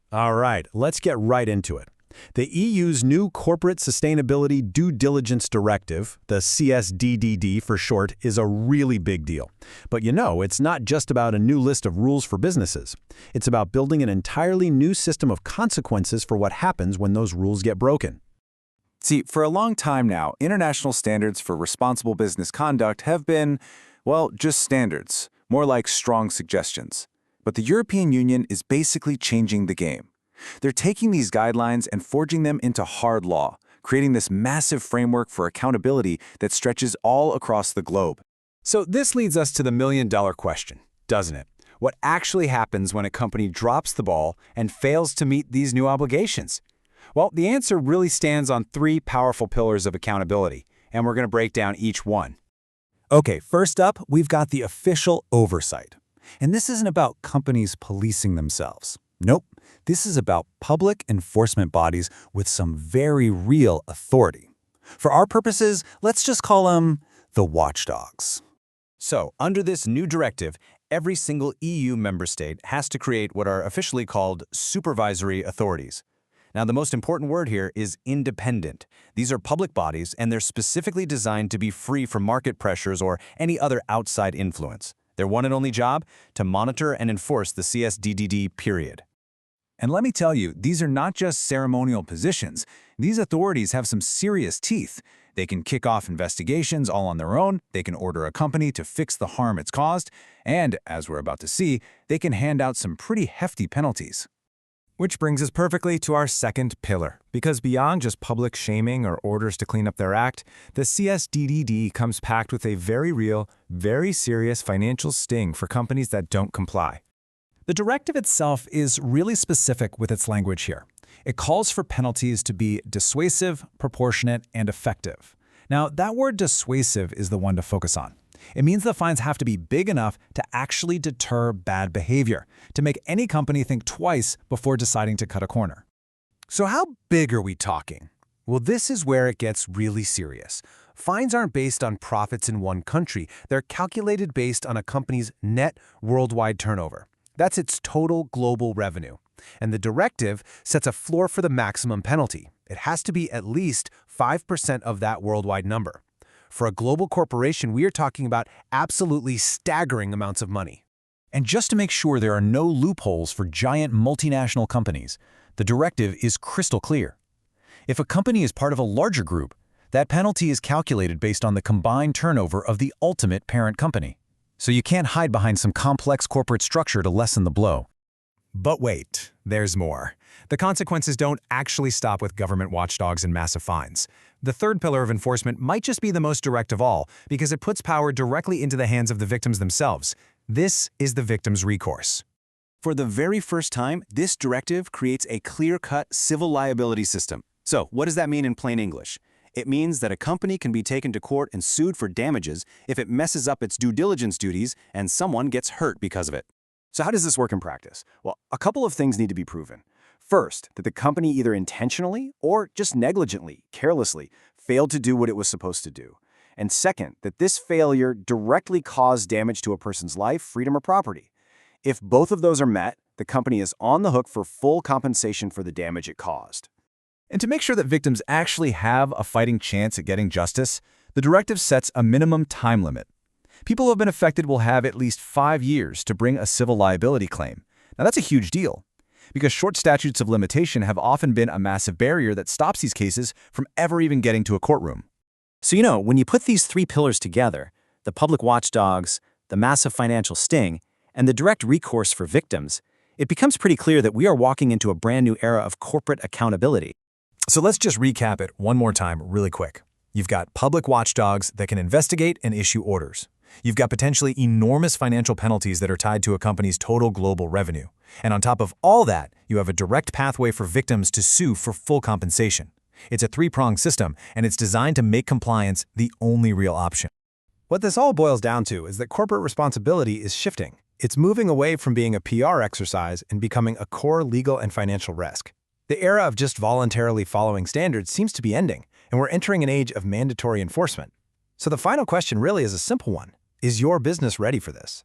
All right, let's get right into it. The EU's new Corporate Sustainability Due Diligence Directive, the CSDDD for short, is a really big deal. But it's not just about a new list of rules for businesses. It's about building an entirely new system of consequences for what happens when those rules get broken. See, for a long time now, international standards for responsible business conduct have been, well, just standards, more like strong suggestions. But the European Union is basically changing the game. They're taking these guidelines and forging them into hard law, creating this massive framework for accountability that stretches all across the globe. So this leads us to the million-dollar question, doesn't it? What actually happens when a company drops the ball and fails to meet these new obligations? Well, the answer really stands on three powerful pillars of accountability, and we're going to break down each one. Okay, first up, we've got the official oversight. And this isn't about companies policing themselves. Nope, this is about public enforcement bodies with some very real authority. For our purposes, let's just call them the watchdogs. So, under this new directive, every single EU member state has to create what are officially called supervisory authorities. Now, the most important word here is independent. These are public bodies, and they're specifically designed to be free from market pressures or any other outside influence. Their one and only job? To monitor and enforce the CSDDD, period. And let me tell you, these are not just ceremonial positions. These authorities have some serious teeth. They can kick off investigations all on their own, they can order a company to fix the harm it's caused, and, as we're about to see, they can hand out some pretty hefty penalties. Which brings us perfectly to our second pillar, because beyond just public shaming or orders to clean up their act, the CSDDD comes packed with a very real, very serious financial sting for companies that don't comply. The directive itself is really specific with its language here. It calls for penalties to be dissuasive, proportionate, and effective. Now, that word dissuasive is the one to focus on. It means the fines have to be big enough to actually deter bad behavior, to make any company think twice before deciding to cut a corner. So how big are we talking? Well, this is where it gets really serious. Fines aren't based on profits in one country. They're calculated based on a company's net worldwide turnover. That's its total global revenue. And the directive sets a floor for the maximum penalty. It has to be at least 5% of that worldwide number. For a global corporation, we are talking about absolutely staggering amounts of money. And just to make sure there are no loopholes for giant multinational companies, the directive is crystal clear. If a company is part of a larger group, that penalty is calculated based on the combined turnover of the ultimate parent company. So you can't hide behind some complex corporate structure to lessen the blow. But wait, there's more. The consequences don't actually stop with government watchdogs and massive fines. The third pillar of enforcement might just be the most direct of all, because it puts power directly into the hands of the victims themselves. This is the victim's recourse. For the very first time, this directive creates a clear-cut civil liability system. So, what does that mean in plain English? It means that a company can be taken to court and sued for damages if it messes up its due diligence duties and someone gets hurt because of it. So how does this work in practice? Well, a couple of things need to be proven. First, that the company either intentionally or just negligently, carelessly, failed to do what it was supposed to do. And second, that this failure directly caused damage to a person's life, freedom, or property. If both of those are met, the company is on the hook for full compensation for the damage it caused. And to make sure that victims actually have a fighting chance at getting justice, the directive sets a minimum time limit. People who have been affected will have at least 5 years to bring a civil liability claim. Now that's a huge deal, because short statutes of limitation have often been a massive barrier that stops these cases from ever even getting to a courtroom. So when you put these three pillars together, the public watchdogs, the massive financial sting, and the direct recourse for victims, it becomes pretty clear that we are walking into a brand new era of corporate accountability. So let's just recap it one more time really quick. You've got public watchdogs that can investigate and issue orders. You've got potentially enormous financial penalties that are tied to a company's total global revenue. And on top of all that, you have a direct pathway for victims to sue for full compensation. It's a three-pronged system, and it's designed to make compliance the only real option. What this all boils down to is that corporate responsibility is shifting. It's moving away from being a PR exercise and becoming a core legal and financial risk. The era of just voluntarily following standards seems to be ending, and we're entering an age of mandatory enforcement. So the final question really is a simple one. Is your business ready for this?